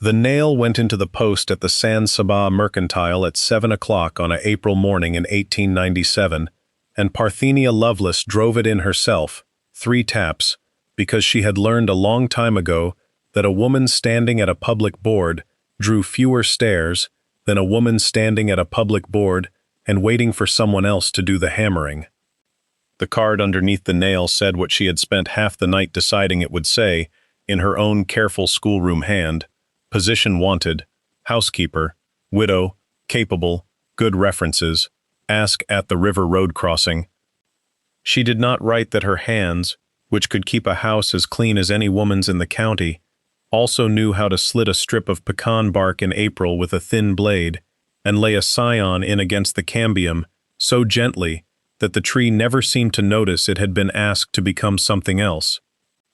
The nail went into the post at the San Saba Mercantile at 7 o'clock on a April morning in 1897, and Parthenia Lovelace drove it in herself, 3 taps, because she had learned a long time ago that a woman standing at a public board drew fewer stairs than a woman standing at a public board and waiting for someone else to do the hammering. The card underneath the nail said what she had spent half the night deciding it would say, in her own careful schoolroom hand: position wanted, housekeeper, widow, capable, good references, ask at the river road crossing. She did not write that her hands, which could keep a house as clean as any woman's in the county, also knew how to slit a strip of pecan bark in April with a thin blade, and lay a scion in against the cambium so gently that the tree never seemed to notice it had been asked to become something else.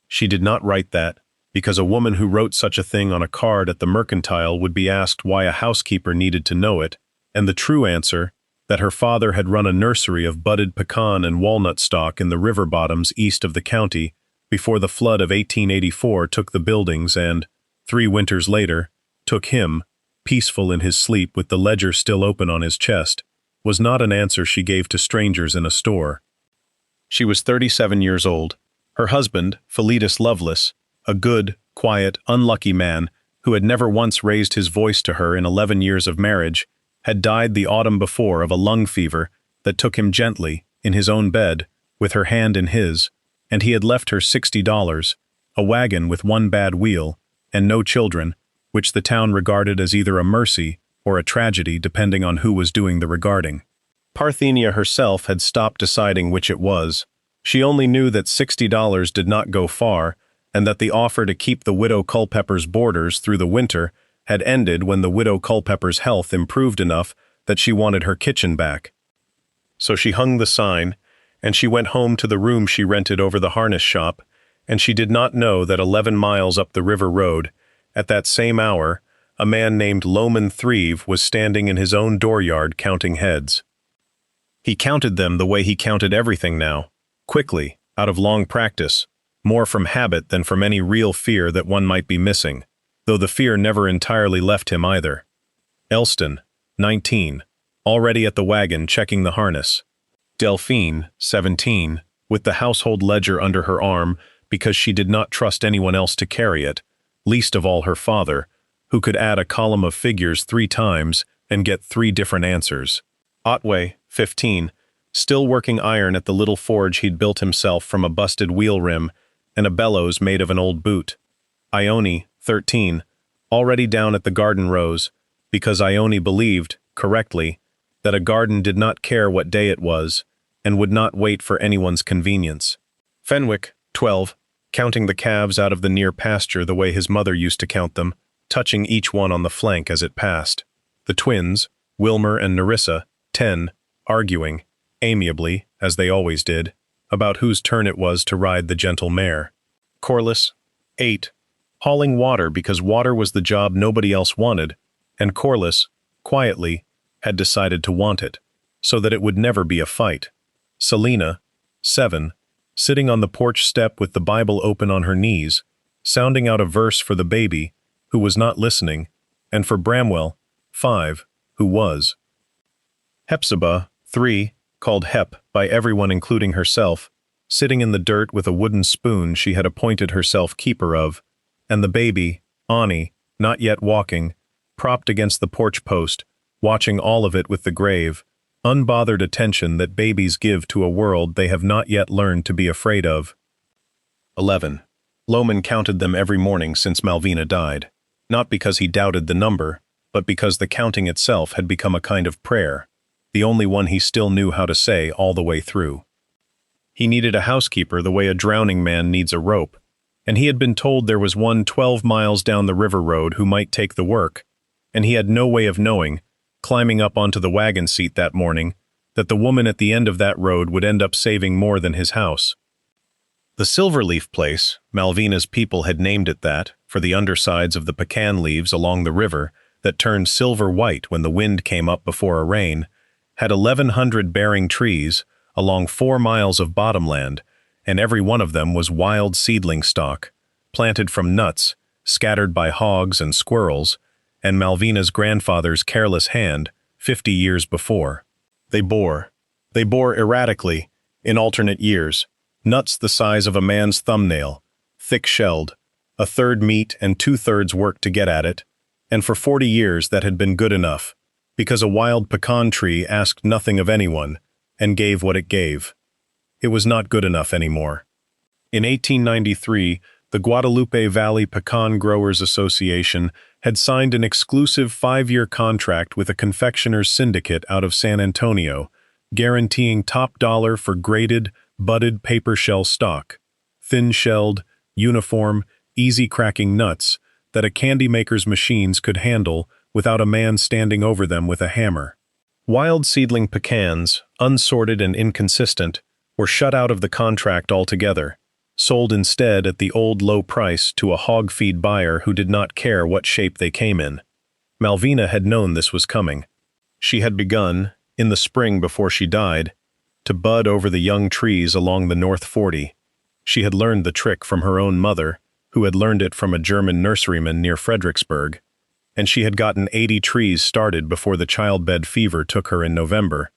She did not write that, because a woman who wrote such a thing on a card at the mercantile would be asked why a housekeeper needed to know it, and the true answer, that her father had run a nursery of budded pecan and walnut stock in the river bottoms east of the county before the flood of 1884 took the buildings and, 3 winters later, took him, peaceful in his sleep with the ledger still open on his chest, was not an answer she gave to strangers in a store. She was 37 years old. Her husband, Philetus Lovelace, a good, quiet, unlucky man who had never once raised his voice to her in 11 years of marriage, had died the autumn before of a lung fever that took him gently, in his own bed, with her hand in his, and he had left her $60, a wagon with 1 bad wheel, and no children, which the town regarded as either a mercy or a tragedy depending on who was doing the regarding. Parthenia herself had stopped deciding which it was. She only knew that $60 did not go far, and that the offer to keep the widow Culpepper's boarders through the winter had ended when the widow Culpepper's health improved enough that she wanted her kitchen back. So she hung the sign, and she went home to the room she rented over the harness shop, and she did not know that 11 miles up the river road, at that same hour, a man named Loman Threve was standing in his own dooryard counting heads. He counted them the way he counted everything now, quickly, out of long practice, more from habit than from any real fear that one might be missing, though the fear never entirely left him either. Elston, 19, already at the wagon checking the harness. Delphine, 17, with the household ledger under her arm because she did not trust anyone else to carry it, least of all her father, who could add a column of figures 3 times and get 3 different answers. Otway, 15, still working iron at the little forge he'd built himself from a busted wheel rim and a bellows made of an old boot. Ione, 13, already down at the garden rows, because Ione believed, correctly, that a garden did not care what day it was, and would not wait for anyone's convenience. Fenwick, 12, counting the calves out of the near pasture the way his mother used to count them, touching each one on the flank as it passed. The twins, Wilmer and Nerissa, 10, arguing, amiably, as they always did, about whose turn it was to ride the gentle mare. Corliss, 8, hauling water because water was the job nobody else wanted, and Corliss, quietly, had decided to want it, so that it would never be a fight. Selina, 7, sitting on the porch step with the Bible open on her knees, sounding out a verse for the baby, who was not listening, and for Bramwell, 5, who was. Hepzibah, 3, called Hep by everyone including herself, sitting in the dirt with a wooden spoon she had appointed herself keeper of, and the baby, Ani, not yet walking, propped against the porch post, watching all of it with the grave, unbothered attention that babies give to a world they have not yet learned to be afraid of. 11. Loman counted them every morning since Malvina died, not because he doubted the number, but because the counting itself had become a kind of prayer, the only one he still knew how to say all the way through. He needed a housekeeper the way a drowning man needs a rope, and he had been told there was one 12 miles down the river road who might take the work, and he had no way of knowing, climbing up onto the wagon seat that morning, that the woman at the end of that road would end up saving more than his house. The Silverleaf place, Malvina's people had named it that, for the undersides of the pecan leaves along the river that turned silver white when the wind came up before a rain, had 1,100 bearing trees along 4 miles of bottomland, and every one of them was wild seedling stock, planted from nuts, scattered by hogs and squirrels, and Malvina's grandfather's careless hand 50 years before. They bore erratically, in alternate years, nuts the size of a man's thumbnail, thick-shelled, a third meat and two-thirds work to get at it, and for 40 years that had been good enough, because a wild pecan tree asked nothing of anyone, and gave what it gave. It was not good enough anymore. In 1893, the Guadalupe Valley Pecan Growers Association had signed an exclusive 5-year contract with a confectioner's syndicate out of San Antonio, guaranteeing top dollar for graded, budded paper shell stock, thin-shelled, uniform, easy-cracking nuts that a candy maker's machines could handle without a man standing over them with a hammer. Wild seedling pecans, unsorted and inconsistent, were shut out of the contract altogether, sold instead at the old low price to a hog feed buyer who did not care what shape they came in. Malvina had known this was coming. She had begun, in the spring before she died, to bud over the young trees along the North 40. She had learned the trick from her own mother, who had learned it from a German nurseryman near Fredericksburg, and she had gotten 80 trees started before the childbed fever took her in November.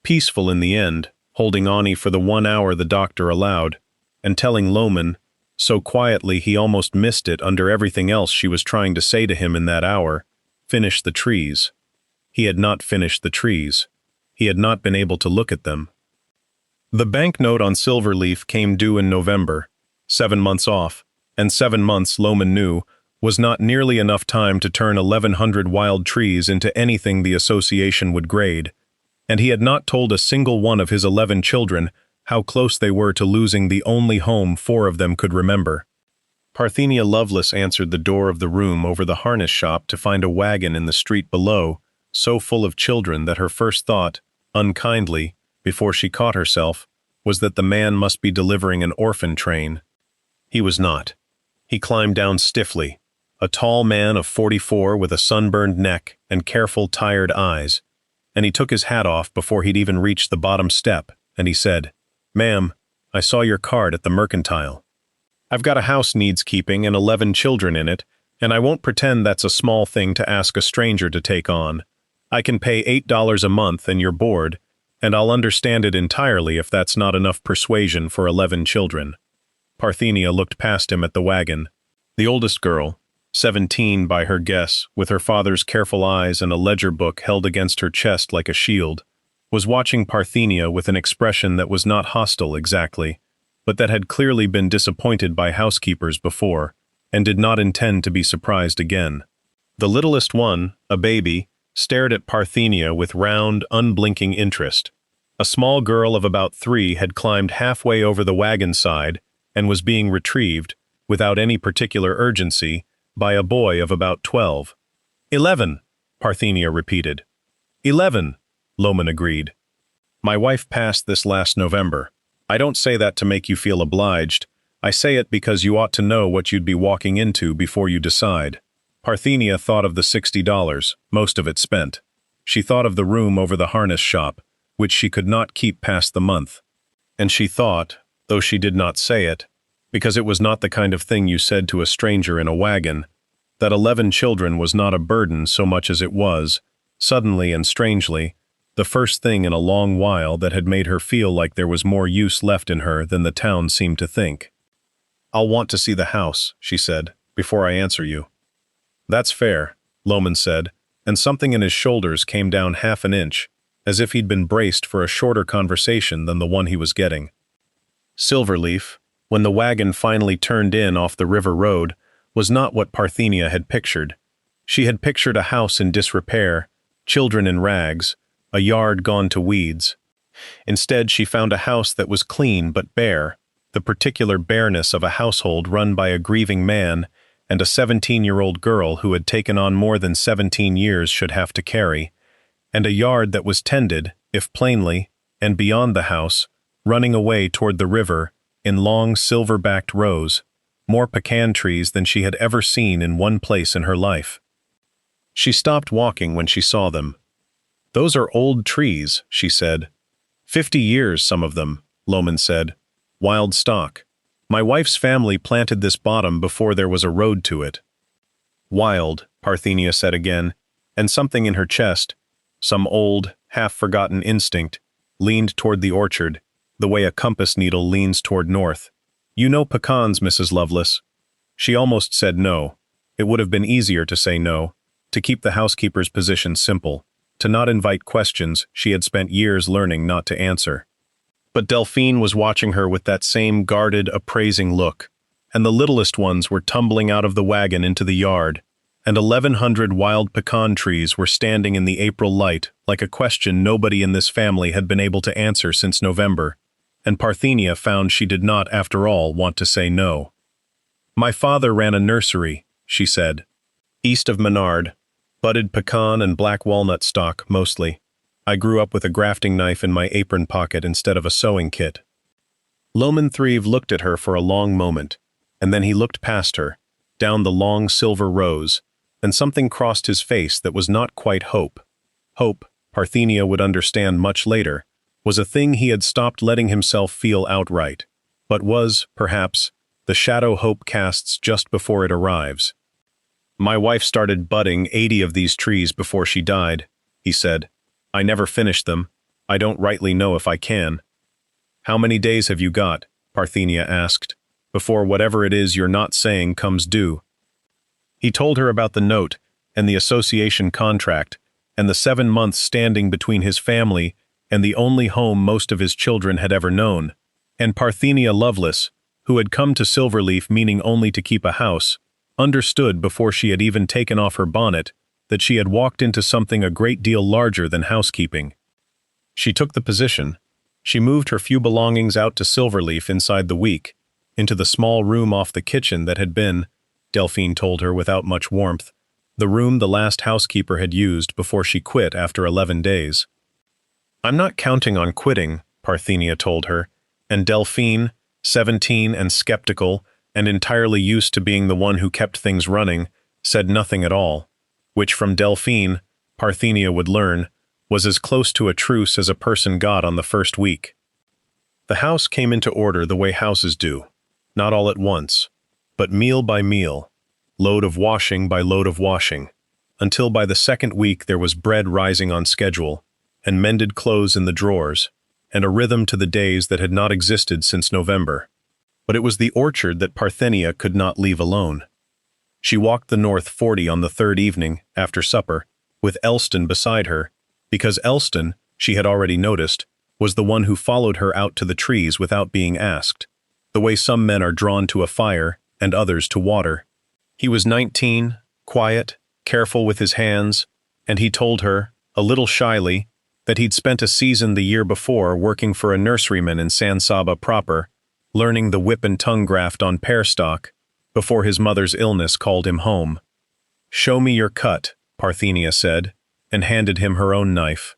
Peaceful in the end, holding Ani for the 1 hour the doctor allowed, and telling Lohman, so quietly he almost missed it under everything else she was trying to say to him in that hour, finish the trees. He had not finished the trees. He had not been able to look at them. The banknote on Silverleaf came due in November, 7 months off, and 7 months, Lohman knew, was not nearly enough time to turn 1,100 wild trees into anything the association would grade, and he had not told a single one of his 11 children how close they were to losing the only home 4 of them could remember. Parthenia Lovelace answered the door of the room over the harness shop to find a wagon in the street below, so full of children that her first thought, unkindly, before she caught herself, was that the man must be delivering an orphan train. He was not. He climbed down stiffly, a tall man of 44 with a sunburned neck and careful, tired eyes, and he took his hat off before he'd even reached the bottom step, and he said, "Ma'am, I saw your card at the mercantile. I've got a house needs keeping and 11 children in it, and I won't pretend that's a small thing to ask a stranger to take on. I can pay $8 a month and you're bored, and I'll understand it entirely if that's not enough persuasion for 11 children." Parthenia looked past him at the wagon. The oldest girl, 17 by her guess, with her father's careful eyes and a ledger book held against her chest like a shield, was watching Parthenia with an expression that was not hostile exactly, but that had clearly been disappointed by housekeepers before, and did not intend to be surprised again. The littlest one, a baby, stared at Parthenia with round, unblinking interest. A small girl of about 3 had climbed halfway over the wagon side and was being retrieved, without any particular urgency, by a boy of about 12. 11, Parthenia repeated. 11, Lohman agreed. My wife passed this last November. I don't say that to make you feel obliged. I say it because you ought to know what you'd be walking into before you decide. Parthenia thought of the $60, most of it spent. She thought of the room over the harness shop, which she could not keep past the month. And she thought, though she did not say it, because it was not the kind of thing you said to a stranger in a wagon, that 11 children was not a burden so much as it was, suddenly and strangely, the first thing in a long while that had made her feel like there was more use left in her than the town seemed to think. "I'll want to see the house," she said, "before I answer you." "That's fair," Lohman said, and something in his shoulders came down half an inch, as if he'd been braced for a shorter conversation than the one he was getting. Silverleaf, when the wagon finally turned in off the river road, was not what Parthenia had pictured. She had pictured a house in disrepair, children in rags, a yard gone to weeds. Instead, she found a house that was clean but bare, the particular bareness of a household run by a grieving man and a 17-year-old girl who had taken on more than 17 years should have to carry, and a yard that was tended, if plainly, and beyond the house, running away toward the river, in long silver-backed rows, more pecan trees than she had ever seen in one place in her life. She stopped walking when she saw them. "Those are old trees," she said. 50 years, some of them, Lohman said. "Wild stock. My wife's family planted this bottom before there was a road to it. Wild, Parthenia said again, and something in her chest, some old, half-forgotten instinct, leaned toward the orchard, the way a compass needle leans toward north. You know pecans, Mrs. Lovelace. She almost said no. It would have been easier to say no, to keep the housekeeper's position simple, to not invite questions she had spent years learning not to answer. But Delphine was watching her with that same guarded, appraising look, and the littlest ones were tumbling out of the wagon into the yard, and 1,100 wild pecan trees were standing in the April light like a question nobody in this family had been able to answer since November, and Parthenia found she did not, after all, want to say no. My father ran a nursery, she said, east of Menard, budded pecan and black walnut stock, mostly. I grew up with a grafting knife in my apron pocket instead of a sewing kit. Loman-Threve looked at her for a long moment, and then he looked past her, down the long silver rows, and something crossed his face that was not quite hope. Hope, Parthenia would understand much later, was a thing he had stopped letting himself feel outright, but was, perhaps, the shadow hope casts just before it arrives. My wife started budding 80 of these trees before she died, he said. I never finished them. I don't rightly know if I can. How many days have you got? Parthenia asked, before whatever it is you're not saying comes due. He told her about the note and the association contract and the 7 months standing between his family and the only home most of his children had ever known, and Parthenia Lovelace, who had come to Silverleaf meaning only to keep a house, understood before she had even taken off her bonnet that she had walked into something a great deal larger than housekeeping. She took the position. She moved her few belongings out to Silverleaf inside the week, into the small room off the kitchen that had been, Delphine told her without much warmth, the room the last housekeeper had used before she quit after 11 days. I'm not counting on quitting, Parthenia told her, and Delphine, 17 and skeptical, and entirely used to being the one who kept things running, said nothing at all, which from Delphine, Parthenia would learn, was as close to a truce as a person got on the first week. The house came into order the way houses do, not all at once, but meal by meal, load of washing by load of washing, until by the second week there was bread rising on schedule, and mended clothes in the drawers, and a rhythm to the days that had not existed since November. But it was the orchard that Parthenia could not leave alone. She walked the North 40 on the third evening, after supper, with Elston beside her, because Elston, she had already noticed, was the one who followed her out to the trees without being asked, the way some men are drawn to a fire and others to water. He was 19, quiet, careful with his hands, and he told her, a little shyly, that he'd spent a season the year before working for a nurseryman in San Saba proper, learning the whip and tongue graft on pear stock, before his mother's illness called him home. Show me your cut, Parthenia said, and handed him her own knife.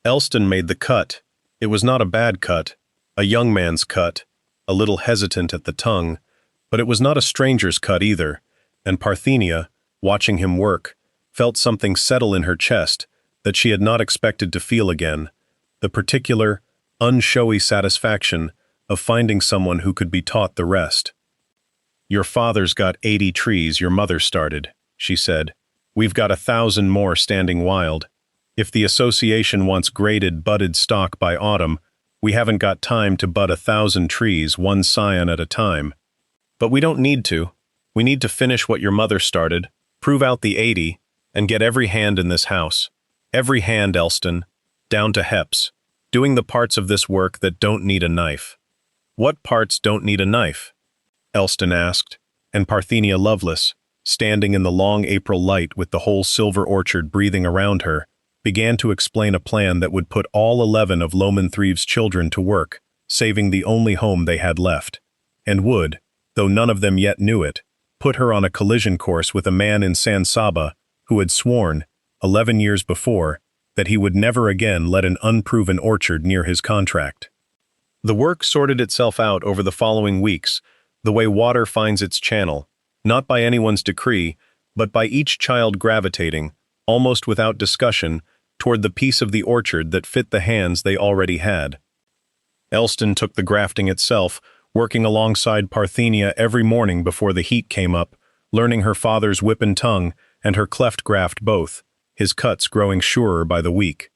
Elston made the cut. It was not a bad cut, a young man's cut, a little hesitant at the tongue, but it was not a stranger's cut either, and Parthenia, watching him work, felt something settle in her chest that she had not expected to feel again, the particular, unshowy satisfaction of finding someone who could be taught the rest. Your father's got 80 trees your mother started, she said. We've got 1,000 more standing wild. If the association wants graded budded stock by autumn, we haven't got time to bud 1,000 trees one scion at a time. But we don't need to. We need to finish what your mother started, prove out the 80, and get every hand in this house. Every hand, Elston, down to Heps, doing the parts of this work that don't need a knife. What parts don't need a knife? Elston asked, and Parthenia Lovelace, standing in the long April light with the whole silver orchard breathing around her, began to explain a plan that would put all 11 of Loman-Threve's children to work, saving the only home they had left, and would, though none of them yet knew it, put her on a collision course with a man in San Saba who had sworn, 11 years before, that he would never again let an unproven orchard near his contract. The work sorted itself out over the following weeks, the way water finds its channel, not by anyone's decree, but by each child gravitating, almost without discussion, toward the piece of the orchard that fit the hands they already had. Elston took the grafting itself, working alongside Parthenia every morning before the heat came up, learning her father's whip and tongue and her cleft graft both, his cuts growing surer by the week.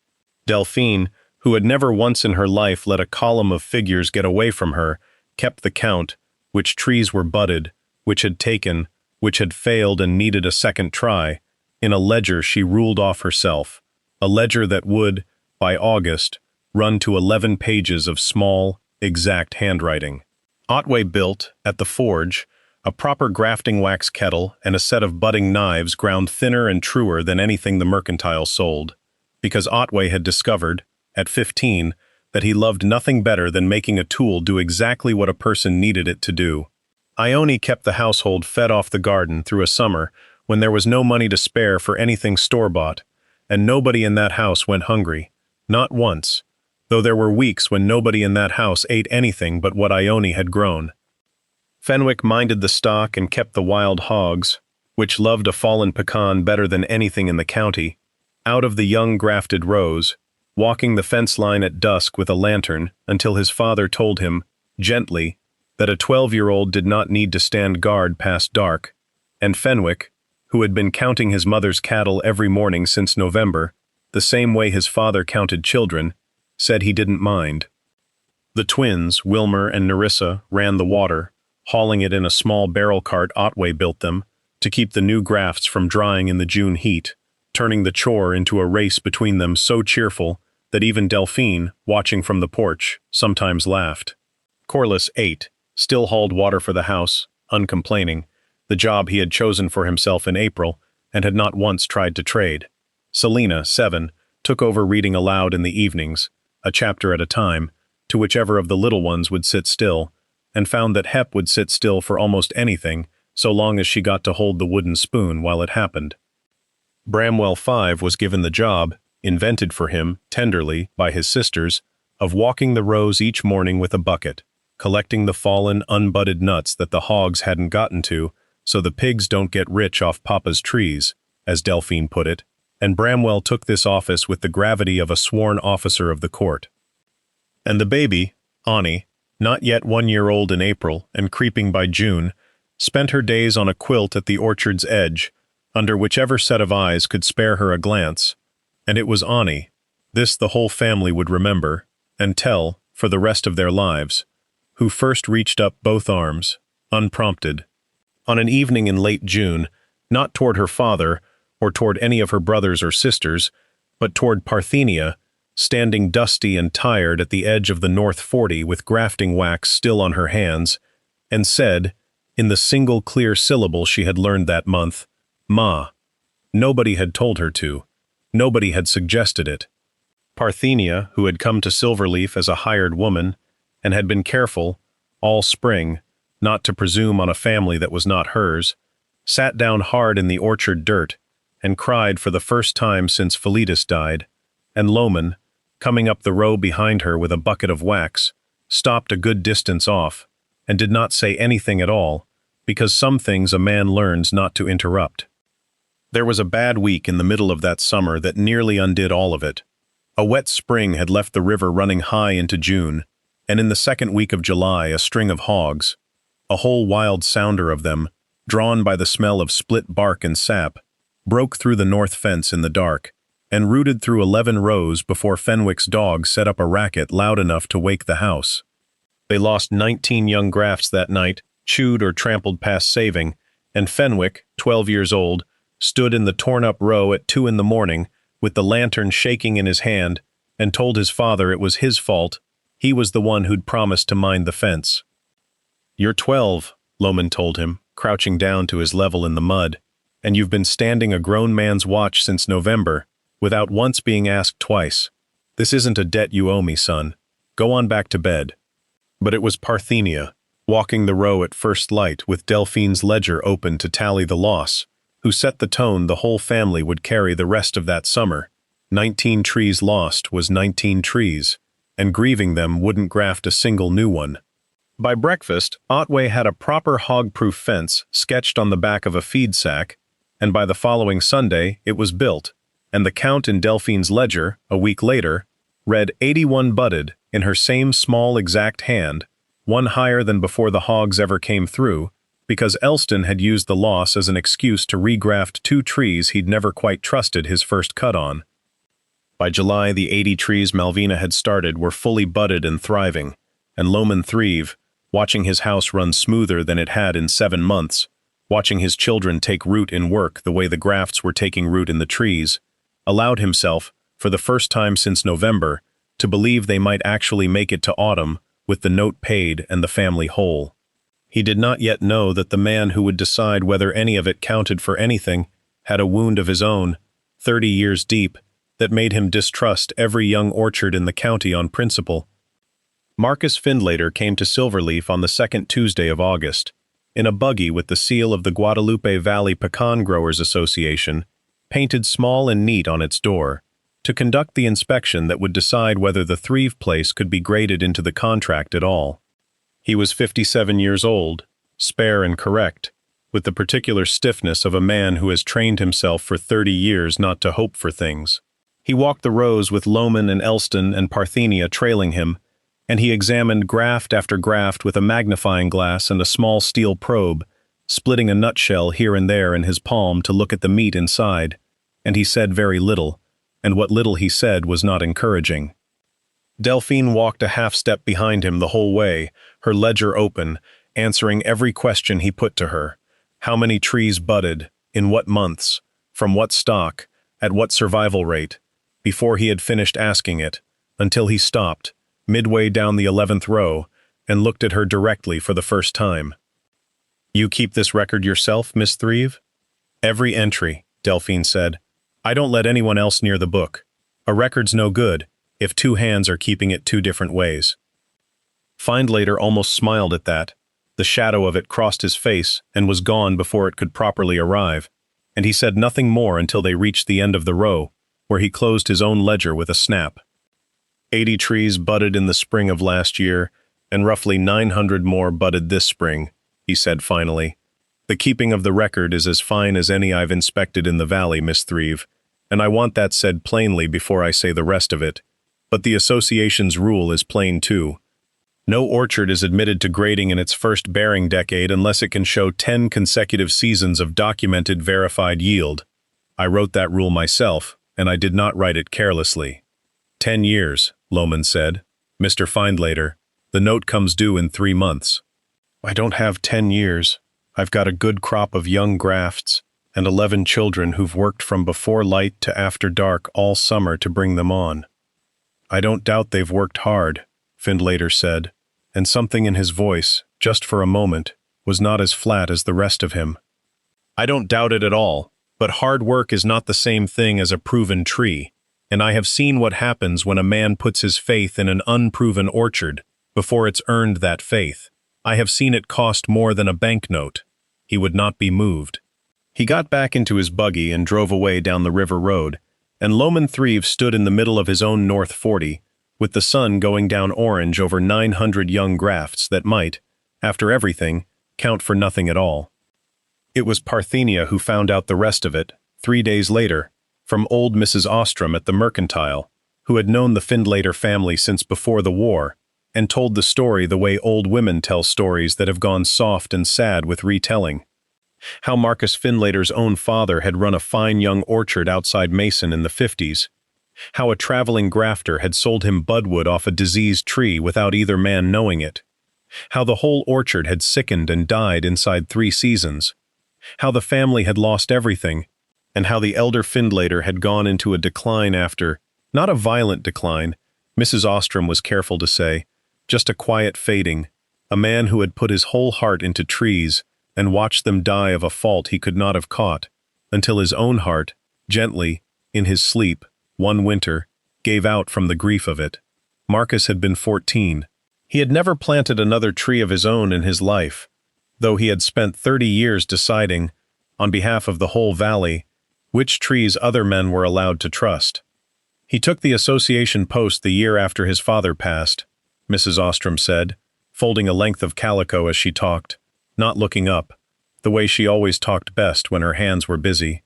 Delphine, who had never once in her life let a column of figures get away from her, kept the count, which trees were budded, which had taken, which had failed and needed a second try, in a ledger she ruled off herself, a ledger that would, by August, run to 11 pages of small, exact handwriting. Otway built, at the forge, a proper grafting wax kettle and a set of budding knives ground thinner and truer than anything the mercantile sold, because Otway had discovered, at 15, that he loved nothing better than making a tool do exactly what a person needed it to do. Ione kept the household fed off the garden through a summer when there was no money to spare for anything store-bought, and nobody in that house went hungry, not once, though there were weeks when nobody in that house ate anything but what Ione had grown. Fenwick minded the stock and kept the wild hogs, which loved a fallen pecan better than anything in the county, out of the young grafted rows, walking the fence line at dusk with a lantern until his father told him, gently, that a 12-year-old did not need to stand guard past dark, and Fenwick, who had been counting his mother's cattle every morning since November, the same way his father counted children, said he didn't mind. The twins, Wilmer and Nerissa, ran the water, hauling it in a small barrel cart Otway built them, to keep the new grafts from drying in the June heat, turning the chore into a race between them so cheerful that even Delphine, watching from the porch, sometimes laughed. Corliss, 8, still hauled water for the house, uncomplaining, the job he had chosen for himself in April, and had not once tried to trade. Selina, 7, took over reading aloud in the evenings, a chapter at a time, to whichever of the little ones would sit still, and found that Hep would sit still for almost anything, so long as she got to hold the wooden spoon while it happened. Bramwell, 5, was given the job, invented for him, tenderly, by his sisters, of walking the rows each morning with a bucket, collecting the fallen, unbudded nuts that the hogs hadn't gotten to, so the pigs don't get rich off Papa's trees, as Delphine put it, and Bramwell took this office with the gravity of a sworn officer of the court. And the baby, Ani, not yet 1 year old in April and creeping by June, spent her days on a quilt at the orchard's edge, under whichever set of eyes could spare her a glance, and it was Ani, this the whole family would remember, and tell, for the rest of their lives, who first reached up both arms, unprompted, on an evening in late June, not toward her father, or toward any of her brothers or sisters, but toward Parthenia, standing dusty and tired at the edge of the North 40 with grafting wax still on her hands, and said, in the single clear syllable she had learned that month, Ma. Nobody had told her to. Nobody had suggested it. Parthenia, who had come to Silverleaf as a hired woman, and had been careful, all spring, not to presume on a family that was not hers, sat down hard in the orchard dirt, and cried for the first time since Philetus died, and Loman, coming up the row behind her with a bucket of wax, stopped a good distance off, and did not say anything at all, because some things a man learns not to interrupt. There was a bad week in the middle of that summer that nearly undid all of it. A wet spring had left the river running high into June, and in the second week of July a string of hogs, a whole wild sounder of them, drawn by the smell of split bark and sap, broke through the north fence in the dark, and rooted through 11 rows before Fenwick's dog set up a racket loud enough to wake the house. They lost 19 young grafts that night, chewed or trampled past saving, and Fenwick, 12 years old, stood in the torn-up row at 2 a.m, with the lantern shaking in his hand, and told his father it was his fault, he was the one who'd promised to mind the fence. "You're 12, Loman told him, crouching down to his level in the mud, "and you've been standing a grown man's watch since November, without once being asked twice. This isn't a debt you owe me, son. Go on back to bed." But it was Parthenia, walking the row at first light with Delphine's ledger open to tally the loss, who set the tone the whole family would carry the rest of that summer. 19 trees lost was 19 trees, and grieving them wouldn't graft a single new one. By breakfast, Otway had a proper hog-proof fence sketched on the back of a feed sack, and by the following Sunday it was built, and the count in Delphine's ledger, a week later, read 81 budded in her same small exact hand, one higher than before the hogs ever came through, because Elston had used the loss as an excuse to regraft 2 trees he'd never quite trusted his first cut on. By July, the 80 trees Malvina had started were fully budded and thriving, and Loman Threve, watching his house run smoother than it had in 7 months, watching his children take root in work the way the grafts were taking root in the trees, allowed himself, for the first time since November, to believe they might actually make it to autumn with the note paid and the family whole. He did not yet know that the man who would decide whether any of it counted for anything had a wound of his own, 30 years deep, that made him distrust every young orchard in the county on principle. Marcus Findlater came to Silverleaf on the second Tuesday of August, in a buggy with the seal of the Guadalupe Valley Pecan Growers Association, painted small and neat on its door, to conduct the inspection that would decide whether the Threve place could be graded into the contract at all. He was 57 years old, spare and correct, with the particular stiffness of a man who has trained himself for 30 years not to hope for things. He walked the rows with Loman and Elston and Parthenia trailing him, and he examined graft after graft with a magnifying glass and a small steel probe, splitting a nutshell here and there in his palm to look at the meat inside, and he said very little, and what little he said was not encouraging. Delphine walked a half-step behind him the whole way, her ledger open, answering every question he put to her. How many trees budded, in what months, from what stock, at what survival rate, before he had finished asking it, until he stopped, midway down the 11th row, and looked at her directly for the first time. "You keep this record yourself, Miss Threve?" "Every entry," Delphine said. "I don't let anyone else near the book. A record's no good if 2 hands are keeping it 2 different ways." Findlater almost smiled at that. The shadow of it crossed his face and was gone before it could properly arrive, and he said nothing more until they reached the end of the row, where he closed his own ledger with a snap. 80 trees budded in the spring of last year, and roughly 900 more budded this spring, he said finally. "The keeping of the record is as fine as any I've inspected in the valley, Miss Threve, and I want that said plainly before I say the rest of it. But the association's rule is plain too. No orchard is admitted to grading in its first bearing decade unless it can show 10 consecutive seasons of documented verified yield. I wrote that rule myself, and I did not write it carelessly." 10 years, Loman said. "Mr. Findlater, the note comes due in 3 months." "I don't have 10 years. I've got a good crop of young grafts, and 11 children who've worked from before light to after dark all summer to bring them on." "I don't doubt they've worked hard," Findlater said, and something in his voice, just for a moment, was not as flat as the rest of him. "I don't doubt it at all, but hard work is not the same thing as a proven tree, and I have seen what happens when a man puts his faith in an unproven orchard before it's earned that faith. I have seen it cost more than a banknote." He would not be moved. He got back into his buggy and drove away down the river road, and Loman Threve stood in the middle of his own North 40, with the sun going down orange over 900 young grafts that might, after everything, count for nothing at all. It was Parthenia who found out the rest of it, 3 days later, from old Mrs. Ostrom at the Mercantile, who had known the Findlater family since before the war, and told the story the way old women tell stories that have gone soft and sad with retelling. How Marcus Findlater's own father had run a fine young orchard outside Mason in the 50s. How a traveling grafter had sold him budwood off a diseased tree without either man knowing it. How the whole orchard had sickened and died inside 3 seasons. How the family had lost everything, and how the elder Findlater had gone into a decline after, not a violent decline, Mrs. Ostrom was careful to say, just a quiet fading, a man who had put his whole heart into trees and watched them die of a fault he could not have caught, until his own heart, gently, in his sleep, one winter, gave out from the grief of it. Marcus had been 14. He had never planted another tree of his own in his life, though he had spent 30 years deciding, on behalf of the whole valley, which trees other men were allowed to trust. He took the association post the year after his father passed, Mrs. Ostrom said, folding a length of calico as she talked, not looking up, the way she always talked best when her hands were busy.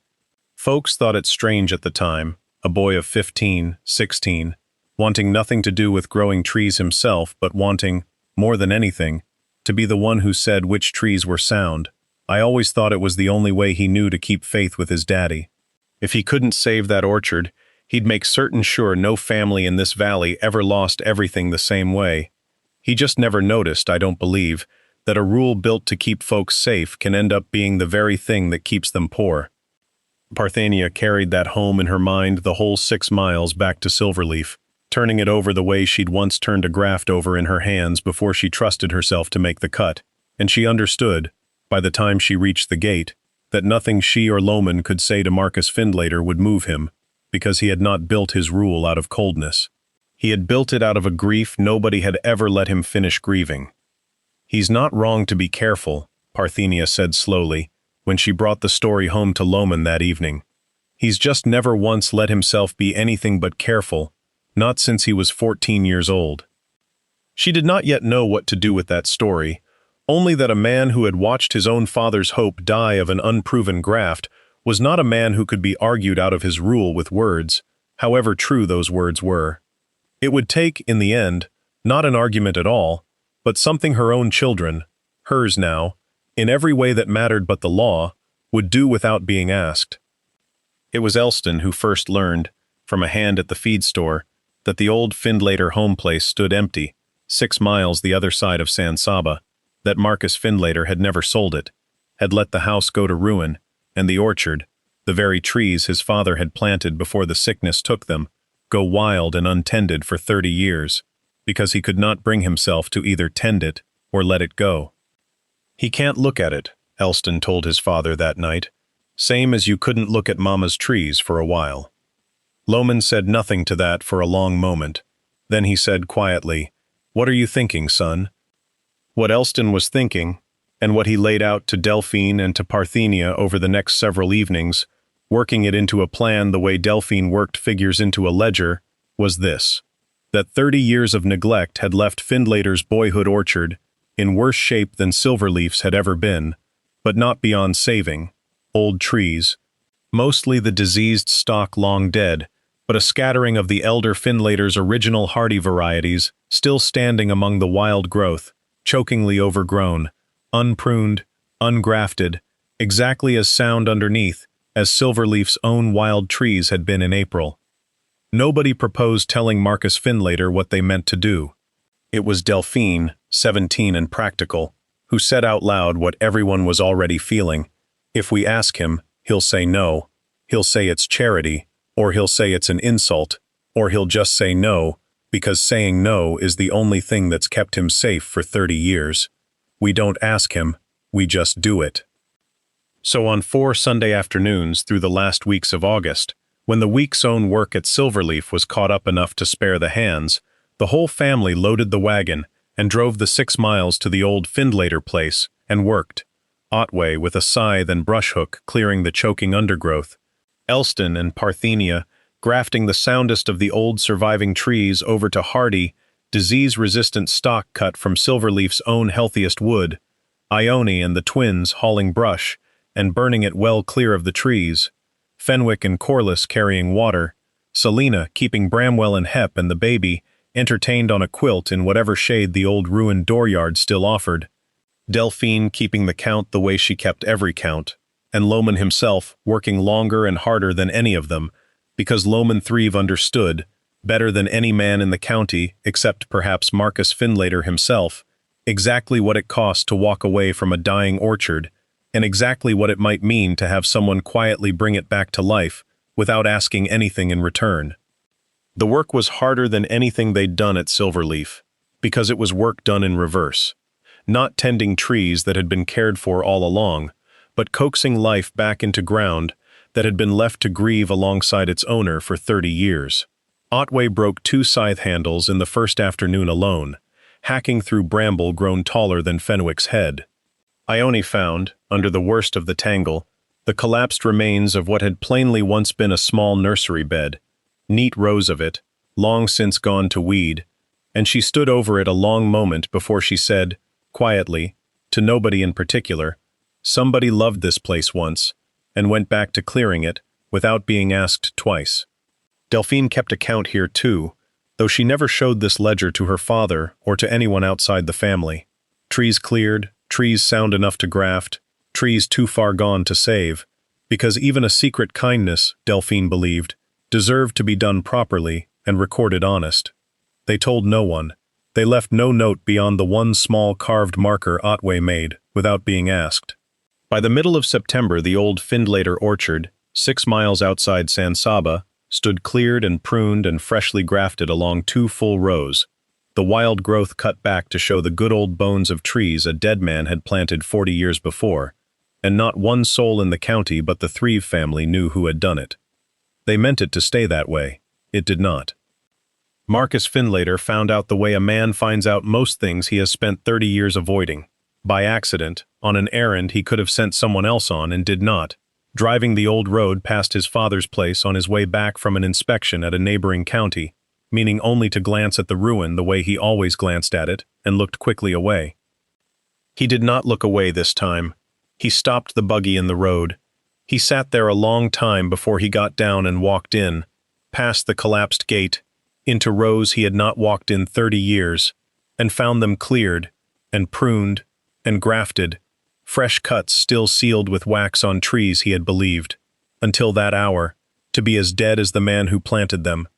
Folks thought it strange at the time, a boy of 15, 16, wanting nothing to do with growing trees himself but wanting, more than anything, to be the one who said which trees were sound. I always thought it was the only way he knew to keep faith with his daddy. If he couldn't save that orchard, he'd make certain sure no family in this valley ever lost everything the same way. He just never noticed, I don't believe, that a rule built to keep folks safe can end up being the very thing that keeps them poor. Parthenia carried that home in her mind the whole 6 miles back to Silverleaf, turning it over the way she'd once turned a graft over in her hands before she trusted herself to make the cut, and she understood, by the time she reached the gate, that nothing she or Loman could say to Marcus Findlater would move him, because he had not built his rule out of coldness. He had built it out of a grief nobody had ever let him finish grieving. "He's not wrong to be careful," Parthenia said slowly, when she brought the story home to Loman that evening. "He's just never once let himself be anything but careful, not since he was 14 years old." She did not yet know what to do with that story, only that a man who had watched his own father's hope die of an unproven graft was not a man who could be argued out of his rule with words, however true those words were. It would take, in the end, not an argument at all, but something her own children, hers now, in every way that mattered but the law, would do without being asked. It was Elston who first learned, from a hand at the feed store, that the old Findlater home place stood empty, 6 miles the other side of San Saba, that Marcus Findlater had never sold it, had let the house go to ruin, and the orchard, the very trees his father had planted before the sickness took them, go wild and untended for 30 years, because he could not bring himself to either tend it or let it go. "He can't look at it," Elston told his father that night, "same as you couldn't look at Mama's trees for a while." Loman said nothing to that for a long moment. Then he said quietly, "What are you thinking, son?" What Elston was thinking, and what he laid out to Delphine and to Parthenia over the next several evenings, working it into a plan the way Delphine worked figures into a ledger, was this: that 30 years of neglect had left Findlater's boyhood orchard in worse shape than Silverleaf's had ever been, but not beyond saving. Old trees, mostly the diseased stock long dead, but a scattering of the elder Findlater's original hardy varieties still standing among the wild growth, chokingly overgrown, unpruned, ungrafted, exactly as sound underneath as Silverleaf's own wild trees had been in April. Nobody proposed telling Marcus Findlater what they meant to do. It was Delphine, 17 and practical, who said out loud what everyone was already feeling. If we ask him, he'll say no, he'll say it's charity, or he'll say it's an insult, or he'll just say no, because saying no is the only thing that's kept him safe for 30 years. We don't ask him, we just do it. So on 4 Sunday afternoons through the last weeks of August, when the week's own work at Silverleaf was caught up enough to spare the hands, the whole family loaded the wagon and drove the 6 miles to the old Findlater place and worked, Otway with a scythe and brush hook clearing the choking undergrowth, Elston and Parthenia grafting the soundest of the old surviving trees over to hardy, disease-resistant stock cut from Silverleaf's own healthiest wood, Ione and the twins hauling brush and burning it well clear of the trees, Fenwick and Corliss carrying water, Selina keeping Bramwell and Hep and the baby entertained on a quilt in whatever shade the old ruined dooryard still offered, Delphine keeping the count the way she kept every count, and Loman himself working longer and harder than any of them, because Loman Threve understood, better than any man in the county except perhaps Marcus Findlater himself, exactly what it cost to walk away from a dying orchard, and exactly what it might mean to have someone quietly bring it back to life without asking anything in return. The work was harder than anything they'd done at Silverleaf, because it was work done in reverse, not tending trees that had been cared for all along, but coaxing life back into ground that had been left to grieve alongside its owner for 30 years. Otway broke 2 scythe handles in the first afternoon alone, hacking through bramble grown taller than Fenwick's head. Ione found, under the worst of the tangle, the collapsed remains of what had plainly once been a small nursery bed, neat rows of it, long since gone to weed, and she stood over it a long moment before she said, quietly, to nobody in particular, "Somebody loved this place once," and went back to clearing it, without being asked twice. Delphine kept account here too, though she never showed this ledger to her father or to anyone outside the family. Trees cleared, trees sound enough to graft, trees too far gone to save, because even a secret kindness, Delphine believed, deserved to be done properly and recorded honest. They told no one. They left no note beyond the one small carved marker Otway made, without being asked. By the middle of September, the old Findlater orchard, 6 miles outside San Saba, stood cleared and pruned and freshly grafted along 2 full rows, the wild growth cut back to show the good old bones of trees a dead man had planted 40 years before, and not one soul in the county but the Threve family knew who had done it. They meant it to stay that way. It did not. Marcus Findlater found out the way a man finds out most things he has spent 30 years avoiding. By accident, on an errand he could have sent someone else on and did not, driving the old road past his father's place on his way back from an inspection at a neighboring county, meaning only to glance at the ruin the way he always glanced at it, and looked quickly away. He did not look away this time. He stopped the buggy in the road. He sat there a long time before he got down and walked in, past the collapsed gate, into rows he had not walked in 30 years, and found them cleared, and pruned, and grafted, fresh cuts still sealed with wax on trees he had believed, until that hour, to be as dead as the man who planted them.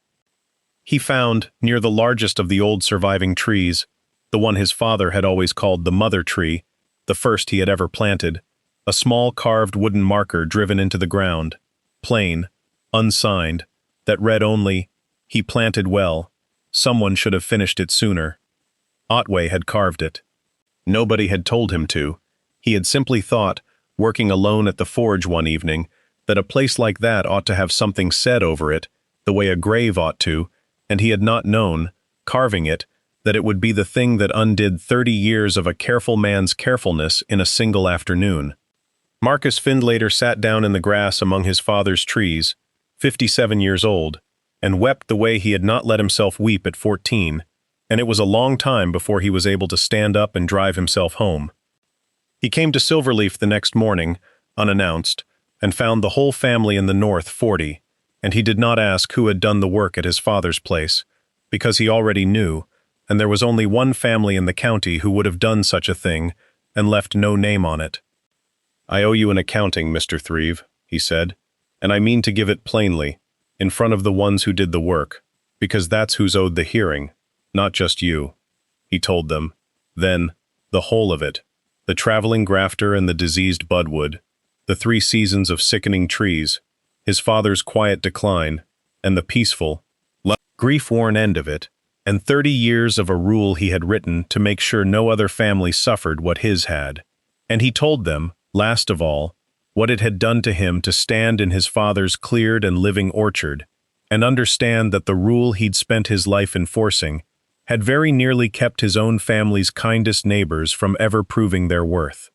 He found, near the largest of the old surviving trees, the one his father had always called the mother tree, the first he had ever planted, a small carved wooden marker driven into the ground, plain, unsigned, that read only, "He planted well. Someone should have finished it sooner." Otway had carved it. Nobody had told him to. He had simply thought, working alone at the forge one evening, that a place like that ought to have something said over it, the way a grave ought to, and he had not known, carving it, that it would be the thing that undid 30 years of a careful man's carefulness in a single afternoon. Marcus Findlater sat down in the grass among his father's trees, 57 years old, and wept the way he had not let himself weep at 14, and it was a long time before he was able to stand up and drive himself home. He came to Silverleaf the next morning, unannounced, and found the whole family in the north 40, and he did not ask who had done the work at his father's place, because he already knew, and there was only one family in the county who would have done such a thing and left no name on it. "I owe you an accounting, Mr. Threve," he said, "and I mean to give it plainly, in front of the ones who did the work, because that's who's owed the hearing, not just you." He told them, then, the whole of it, the traveling grafter and the diseased budwood, the 3 seasons of sickening trees, his father's quiet decline, and the peaceful, grief-worn end of it, and 30 years of a rule he had written to make sure no other family suffered what his had. And he told them, last of all, what it had done to him to stand in his father's cleared and living orchard, and understand that the rule he'd spent his life enforcing had very nearly kept his own family's kindest neighbors from ever proving their worth.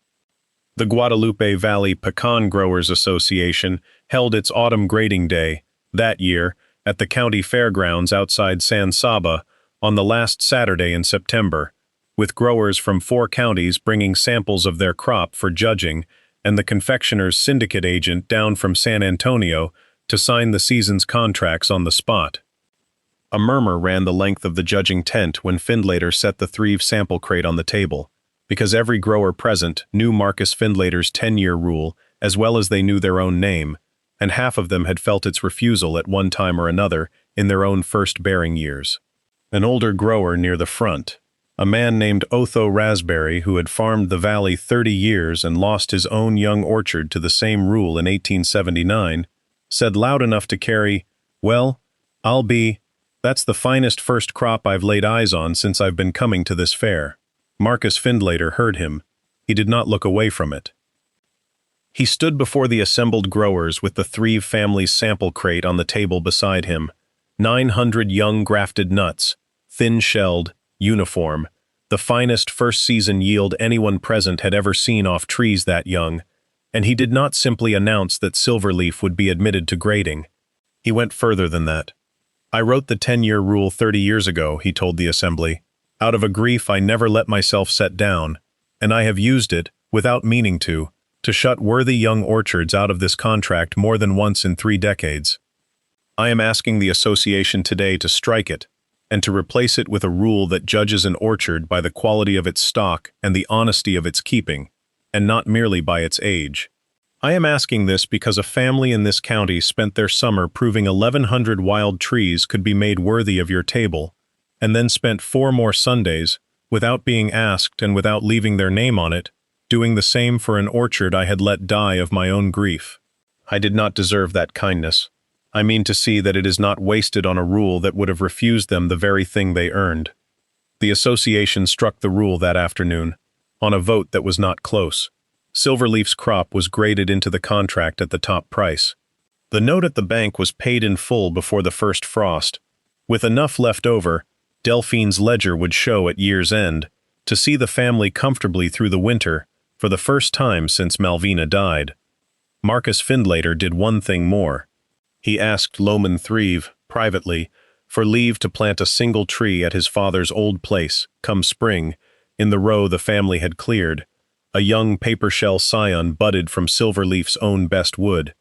The Guadalupe Valley Pecan Growers Association held its autumn grading day, that year, at the county fairgrounds outside San Saba on the last Saturday in September, with growers from 4 counties bringing samples of their crop for judging and the confectioner's syndicate agent down from San Antonio to sign the season's contracts on the spot. A murmur ran the length of the judging tent when Findlater set the Threve sample crate on the table, because every grower present knew Marcus Findlater's 10-year rule as well as they knew their own name, and half of them had felt its refusal at one time or another in their own first bearing years. An older grower near the front, a man named Otho Raspberry who had farmed the valley 30 years and lost his own young orchard to the same rule in 1879, said loud enough to carry, "Well, that's the finest first crop I've laid eyes on since I've been coming to this fair." Marcus Findlater heard him. He did not look away from it. He stood before the assembled growers with the Threve family's sample crate on the table beside him. 900 young grafted nuts, thin-shelled, uniform, the finest first-season yield anyone present had ever seen off trees that young, and he did not simply announce that Silverleaf would be admitted to grading. He went further than that. "I wrote the 10-year rule 30 years ago," he told the assembly. "Out of a grief I never let myself set down, and I have used it, without meaning to shut worthy young orchards out of this contract more than once in 3 decades. I am asking the association today to strike it, and to replace it with a rule that judges an orchard by the quality of its stock and the honesty of its keeping, and not merely by its age. I am asking this because a family in this county spent their summer proving 1,100 wild trees could be made worthy of your table, and then spent 4 more Sundays, without being asked and without leaving their name on it, doing the same for an orchard I had let die of my own grief. I did not deserve that kindness. I mean to see that it is not wasted on a rule that would have refused them the very thing they earned. The association struck the rule that afternoon, on a vote that was not close. Silverleaf's crop was graded into the contract at the top price. The note at the bank was paid in full before the first frost. With enough left over, Delphine's ledger would show at year's end, to see the family comfortably through the winter, for the first time since Malvina died. Marcus Findlater did one thing more. He asked Loman Threve, privately, for leave to plant a single tree at his father's old place, come spring, in the row the family had cleared, a young paper-shell scion budded from Silverleaf's own best wood,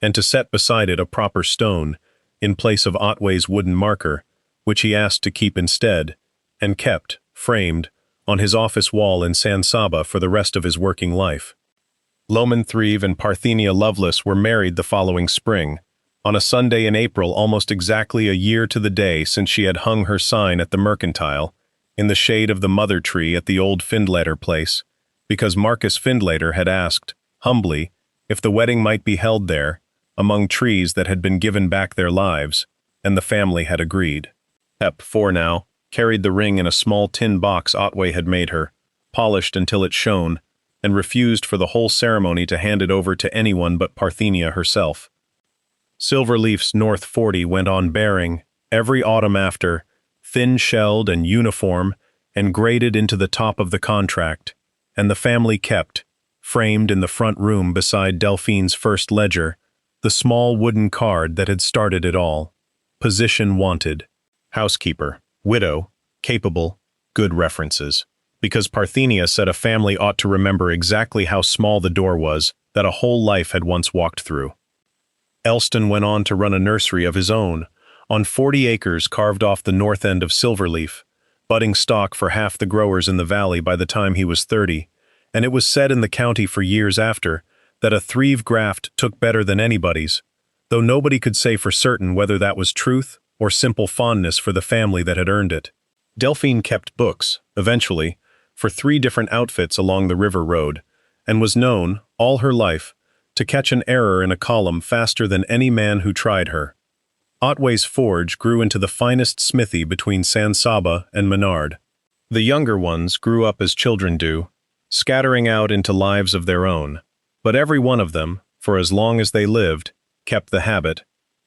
and to set beside it a proper stone, in place of Otway's wooden marker, which he asked to keep instead, and kept, framed, on his office wall in San Saba for the rest of his working life. Loman Threve and Parthenia Lovelace were married the following spring, on a Sunday in April almost exactly a year to the day since she had hung her sign at the Mercantile, in the shade of the mother tree at the old Findlater place, because Marcus Findlater had asked, humbly, if the wedding might be held there, among trees that had been given back their lives, and the family had agreed. Pep, 4 now, carried the ring in a small tin box Otway had made her, polished until it shone, and refused for the whole ceremony to hand it over to anyone but Parthenia herself. Silverleaf's North 40 went on bearing, every autumn after, thin-shelled and uniform, and graded into the top of the contract, and the family kept, framed in the front room beside Delphine's first ledger, the small wooden card that had started it all. Position wanted. Housekeeper. Widow. Capable. Good references. Because Parthenia said a family ought to remember exactly how small the door was that a whole life had once walked through. Elston went on to run a nursery of his own, on 40 acres carved off the north end of Silverleaf, budding stock for half the growers in the valley by the time he was 30, and it was said in the county for years after that a Threve graft took better than anybody's, though nobody could say for certain whether that was truth or simple fondness for the family that had earned it. Delphine kept books, eventually, for 3 different outfits along the river road, and was known, all her life, to catch an error in a column faster than any man who tried her. Otway's forge grew into the finest smithy between San Saba and Menard. The younger ones grew up as children do, scattering out into lives of their own, but every one of them, for as long as they lived, kept the habit,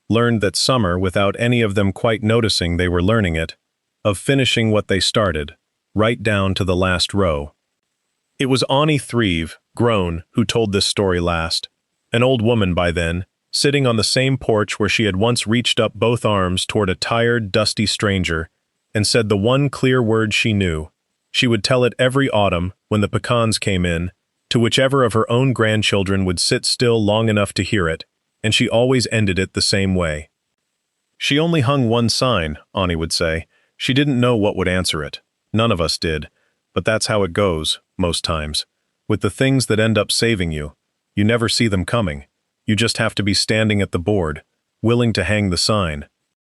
learned that summer without any of them quite noticing they were learning it, of finishing what they started, right down to the last row. It was Annie Threve, grown, who told this story last, an old woman by then, sitting on the same porch where she had once reached up both arms toward a tired, dusty stranger, and said the one clear word she knew. She would tell it every autumn, when the pecans came in, to whichever of her own grandchildren would sit still long enough to hear it, and she always ended it the same way. She only hung one sign, Annie would say. She didn't know what would answer it. None of us did, but that's how it goes, most times. With the things that end up saving you, you never see them coming. You just have to be standing at the board, willing to hang the sign,